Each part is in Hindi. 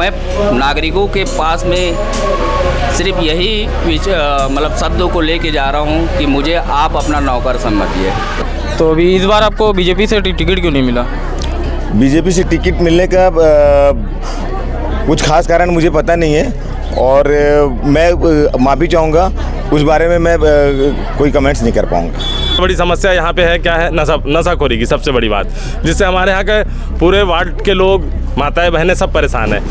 मैं नागरिकों के पास में सिर्फ यही मतलब शब्दों को लेके जा रहा हूँ कि मुझे आप अपना नौकर समझिए। तो अभी इस बार आपको बीजेपी से टिकट क्यों नहीं मिला? बीजेपी से टिकट मिलने का कुछ खास कारण मुझे पता नहीं है और मैं माफ़ी चाहूँगा, उस बारे में मैं कोई कमेंट्स नहीं कर पाऊँगा। बड़ी समस्या यहाँ पे है क्या है, नशाखोरी की सबसे बड़ी बात, जिससे हमारे यहाँ के पूरे वार्ड के लोग, माताएं बहनें सब परेशान हैं।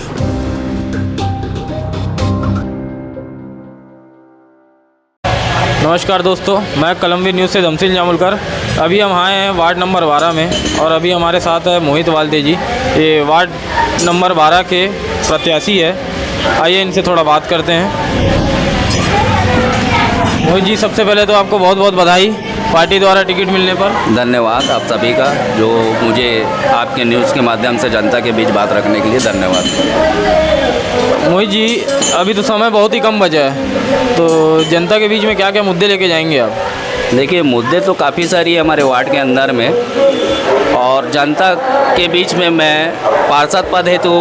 नमस्कार दोस्तों, मैं कलमवीर न्यूज़ से जमशील जामुलकर। अभी हम आए हैं वार्ड नंबर 12 में और अभी हमारे साथ है मोहित वाल्दे जी। ये वार्ड नंबर 12 के प्रत्याशी है। आइए इनसे थोड़ा बात करते हैं। मोहित जी, सबसे पहले तो आपको बहुत बहुत बधाई पार्टी द्वारा टिकट मिलने पर। धन्यवाद आप सभी का, जो मुझे आपके न्यूज़ के माध्यम से जनता के बीच बात रखने के लिए धन्यवाद। मोहित जी, अभी तो समय बहुत ही कम बचा है, तो जनता के बीच में क्या क्या मुद्दे लेके जाएंगे आप? देखिए, मुद्दे तो काफ़ी सारी है हमारे वार्ड के अंदर में, और जनता के बीच में मैं पार्षद पद हेतु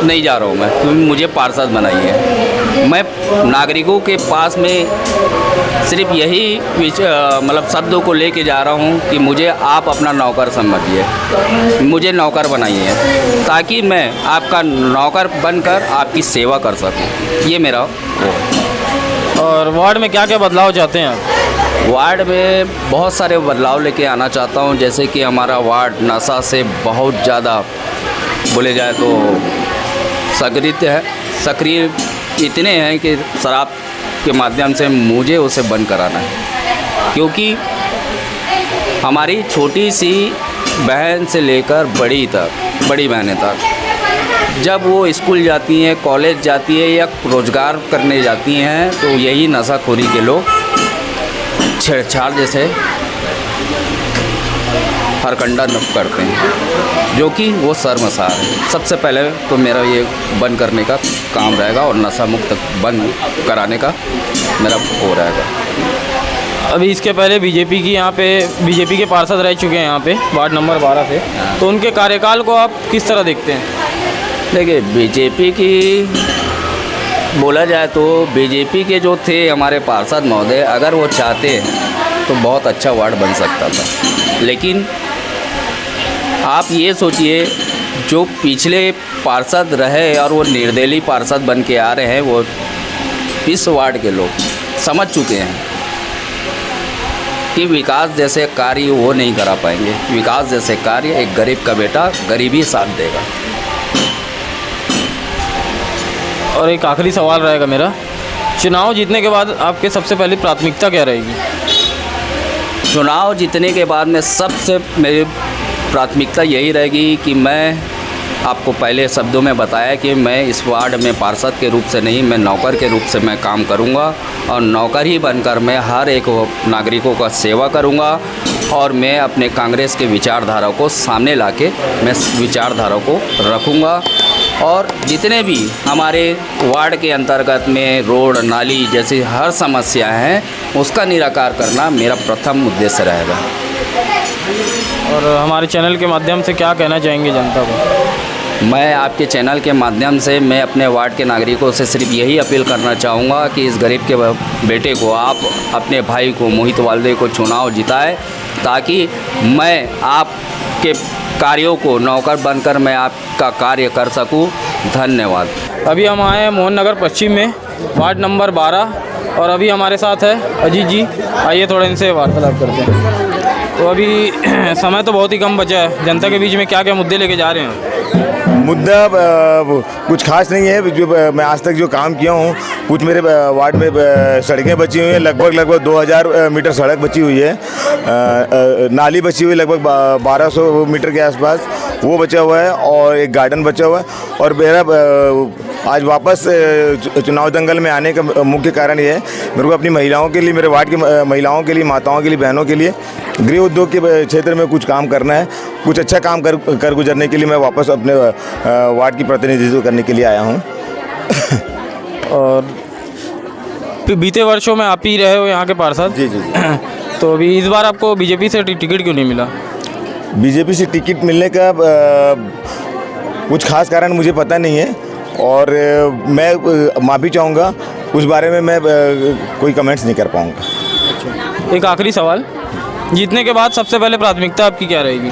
नहीं जा रहा हूँ मैं, क्योंकि मुझे पार्षद बनाई है। मैं नागरिकों के पास में सिर्फ यही मतलब शब्दों को लेके जा रहा हूँ कि मुझे आप अपना नौकर समझिए, मुझे नौकर बनाइए, ताकि मैं आपका नौकर बनकर आपकी सेवा कर सकूँ। ये मेरा वो। और वार्ड में क्या क्या बदलाव चाहते हैं आप? वार्ड में बहुत सारे बदलाव लेके आना चाहता हूँ, जैसे कि हमारा वार्ड नशा से बहुत ज़्यादा बोले जाए तो सक्रिय इतने हैं कि शराब के माध्यम से मुझे उसे बंद कराना है, क्योंकि हमारी छोटी सी बहन से लेकर बड़ी बहनें तक जब वो स्कूल जाती हैं, कॉलेज जाती है या रोज़गार करने जाती हैं, तो यही नशाखोरी के लोग छेड़छाड़ जैसे हरकंडा करते हैं, जो कि वो शर्मसार है। सबसे पहले तो मेरा ये बंद करने का काम रहेगा और नशा मुक्त बंद कराने का मेरा हो रहेगा। अभी इसके पहले बीजेपी के पार्षद रह चुके हैं यहाँ पे वार्ड नंबर 12 से, तो उनके कार्यकाल को आप किस तरह देखते हैं? देखिए, बीजेपी की बोला जाए तो बीजेपी के जो थे हमारे पार्षद महोदय, अगर वो चाहते तो बहुत अच्छा वार्ड बन सकता था, लेकिन आप ये सोचिए, जो पिछले पार्षद रहे और वो निर्दलीय पार्षद बन के आ रहे हैं, वो इस वार्ड के लोग समझ चुके हैं कि विकास जैसे कार्य वो नहीं करा पाएंगे। विकास जैसे कार्य एक गरीब का बेटा गरीबी साथ देगा। और एक आखिरी सवाल रहेगा मेरा, चुनाव जीतने के बाद आपके सबसे पहली प्राथमिकता क्या रहेगी? चुनाव जीतने के बाद में सबसे मेरी प्राथमिकता यही रहेगी कि मैं आपको पहले शब्दों में बताया कि मैं इस वार्ड में पार्षद के रूप से नहीं, मैं नौकर के रूप से मैं काम करूंगा, और नौकर ही बनकर मैं हर एक नागरिकों का सेवा करूंगा, और मैं अपने कांग्रेस के विचारधारा को सामने लाके मैं विचारधारा को रखूंगा, और जितने भी हमारे वार्ड के अंतर्गत में रोड नाली जैसी हर समस्या हैं, उसका निराकार करना मेरा प्रथम उद्देश्य रहेगा। और हमारे चैनल के माध्यम से क्या कहना चाहेंगे जनता को? मैं आपके चैनल के माध्यम से मैं अपने वार्ड के नागरिकों से सिर्फ यही अपील करना चाहूँगा कि इस गरीब के बेटे को, आप अपने भाई को, मोहित वाल्दे को चुनाव जिताएं, ताकि मैं आपके कार्यों को नौकर बनकर मैं आपका कार्य कर सकूं। धन्यवाद। अभी हम आए हैं मोहन नगर पश्चिम में वार्ड नंबर 12 और अभी हमारे साथ है अजीत जी। आइए थोड़ा इनसे वार्तालाप करते हैं। तो अभी समय तो बहुत ही कम बचा है, जनता के बीच में क्या क्या मुद्दे लेके जा रहे हैं? मुद्दा कुछ खास नहीं है। जो मैं आज तक जो काम किया हूँ, कुछ मेरे वार्ड में सड़कें बची हुई हैं, लगभग 2000 मीटर सड़क बची हुई है, नाली बची हुई लगभग 1200 मीटर के आसपास, वो बचा हुआ है, और एक गार्डन बचा हुआ है। और मेरा आज वापस चुनाव दंगल में आने का मुख्य कारण ये है, मेरे को अपनी महिलाओं के लिए, मेरे वार्ड की महिलाओं के लिए, माताओं के लिए, बहनों के लिए गृह उद्योग के क्षेत्र में कुछ काम करना है। कुछ अच्छा काम कर गुजरने के लिए मैं वापस अपने वार्ड की प्रतिनिधित्व करने के लिए आया हूँ। और बीते वर्षों में आप ही रहे हो यहाँ के पार्षद? जी जी जी। तो अभी इस बार आपको बीजेपी से टिकट क्यों नहीं मिला? बीजेपी से टिकट मिलने का कुछ खास कारण मुझे पता नहीं है और मैं माफ़ी चाहूँगा, उस बारे में मैं कोई कमेंट्स नहीं कर पाऊँगा। एक आखिरी सवाल, जीतने के बाद सबसे पहले प्राथमिकता आपकी क्या रहेगी?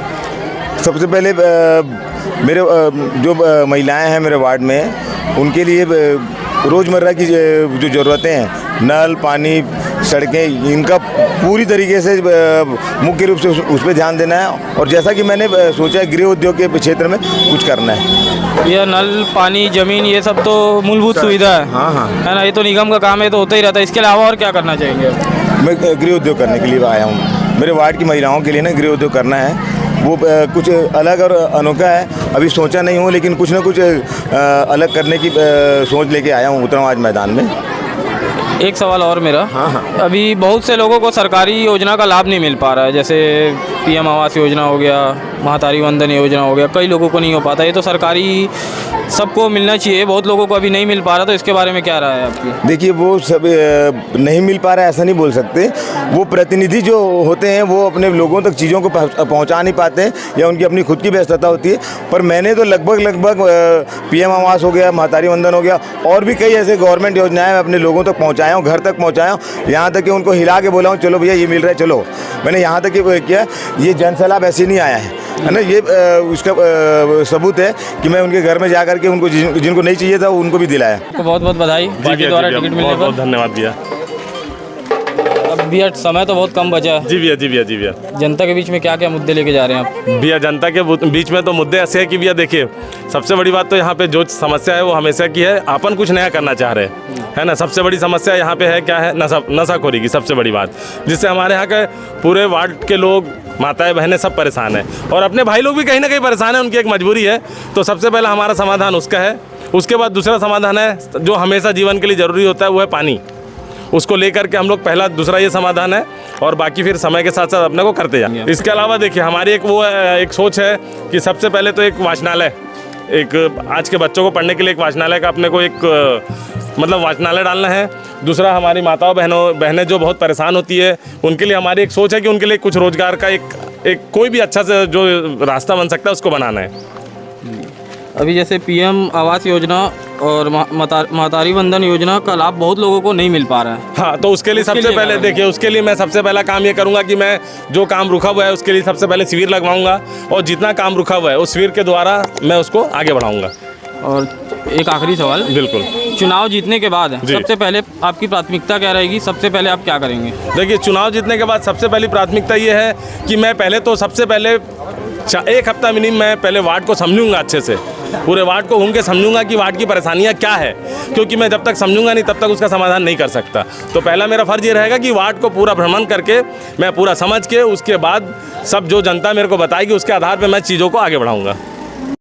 सबसे पहले मेरे जो महिलाएं हैं मेरे वार्ड में, उनके लिए रोज़मर्रा की जो ज़रूरतें हैं, नल, पानी, सड़कें, इनका पूरी तरीके से मुख्य रूप से उस पर ध्यान देना है। और जैसा कि मैंने सोचा है, गृह उद्योग के क्षेत्र में कुछ करना है। यह नल, पानी, ज़मीन, ये सब तो मूलभूत सुविधा है। हाँ। है ना, ये तो निगम का काम है, तो होता ही रहता है। इसके अलावा और क्या करना चाहेंगे? मैं गृह उद्योग करने के लिए आया हूँ। मेरे वार्ड की महिलाओं के लिए ना गृह उद्योग करना है, वो कुछ अलग और अनोखा है। अभी सोचा नहीं हूँ, लेकिन कुछ ना कुछ अलग करने की सोच लेके आया हूँ, उतरा हूँ आज मैदान में। एक सवाल और मेरा। हाँ। अभी बहुत से लोगों को सरकारी योजना का लाभ नहीं मिल पा रहा है, जैसे पीएम आवास योजना हो गया, महातारी वंदन योजना हो गया, कई लोगों को नहीं हो पाता। ये तो सरकारी सबको मिलना चाहिए, बहुत लोगों को अभी नहीं मिल पा रहा, तो इसके बारे में क्या राय है आपकी? देखिए, वो सब नहीं मिल पा रहा है ऐसा नहीं बोल सकते। वो प्रतिनिधि जो होते हैं वो अपने लोगों तक चीज़ों को पहुंचा नहीं पाते हैं, या उनकी अपनी खुद की व्यस्तता होती है। पर मैंने तो लगभग पीएम आवास हो गया, महातारी वंदन हो गया, और भी कई ऐसे गवर्नमेंट योजनाएं अपने लोगों तक पहुँचाया हूँ, घर तक पहुँचाया हूँ। यहाँ तक कि उनको हिला के बोला हूँ, चलो भैया ये मिल रहा है, चलो। मैंने यहाँ तक किया, ये जन सलाह ऐसे नहीं आया है ना। ये उसका सबूत है कि मैं उनके घर में जा करके उनको जिनको नहीं चाहिए था उनको भी दिलाया। तो बहुत बहुत बधाई पार्टी द्वारा टिकट मिलने बहुत पर। बहुत धन्यवाद भैया। अब भैया समय तो बहुत कम बचा है, जी भैया। जनता के बीच में क्या क्या मुद्दे लेके जा रहे हैं आप? भैया, जनता के बीच में तो मुद्दे ऐसे हैं कि भैया देखिए, सबसे बड़ी बात तो यहाँ पे जो समस्या है वो हमेशा की है, अपन कुछ नया करना चाह रहे हैं, है ना। सबसे बड़ी समस्या यहाँ पे है क्या है, नशाखोरी की सबसे बड़ी बात, जिससे हमारे यहाँ के पूरे वार्ड के लोग, माताएं बहनें सब परेशान हैं, और अपने भाई लोग भी कहीं ना कहीं परेशान हैं, उनकी एक मजबूरी है। तो सबसे पहला हमारा समाधान उसका है। उसके बाद दूसरा समाधान है जो हमेशा जीवन के लिए ज़रूरी होता है, वो है पानी। उसको लेकर के हम लोग पहला दूसरा ये समाधान है, और बाकी फिर समय के साथ साथ अपने को करते जाएंगे। इसके अलावा देखिए, हमारी एक सोच है कि सबसे पहले तो एक वाचनालय, एक आज के बच्चों को पढ़ने के लिए एक वाचनालय का अपने को एक मतलब वाचनालय डालना है। दूसरा, हमारी माताओं बहनें जो बहुत परेशान होती है, उनके लिए हमारी एक सोच है कि उनके लिए कुछ रोजगार का एक कोई भी अच्छा से जो रास्ता बन सकता है उसको बनाना है। अभी जैसे पीएम आवास योजना और महातारी वंदन योजना का लाभ बहुत लोगों को नहीं मिल पा रहा है। हाँ, तो उसके लिए सबसे पहले देखिए, उसके लिए मैं सबसे पहला काम ये करूँगा कि मैं जो काम रुका हुआ है उसके लिए सबसे पहले शिविर लगवाऊंगा, और जितना काम रुका हुआ है उस शिविर के द्वारा मैं उसको आगे बढ़ाऊंगा। और एक आखिरी सवाल, बिल्कुल, चुनाव जीतने के बाद सबसे पहले आपकी प्राथमिकता क्या रहेगी? सबसे पहले आप क्या करेंगे? देखिए, चुनाव जीतने के बाद सबसे पहली प्राथमिकता ये है कि मैं पहले तो सबसे पहले 1 हफ्ता मिनिमम मैं पहले वार्ड को समझूंगा, अच्छे से पूरे वार्ड को घूम के समझूंगा कि वार्ड की परेशानियां क्या है, क्योंकि मैं जब तक समझूंगा नहीं तब तक उसका समाधान नहीं कर सकता। तो पहला मेरा फर्ज ये रहेगा कि वार्ड को पूरा भ्रमण करके मैं पूरा समझ के उसके बाद सब जो जनता मेरे को बताएगी उसके आधार पर मैं चीज़ों को आगे बढ़ाऊंगा।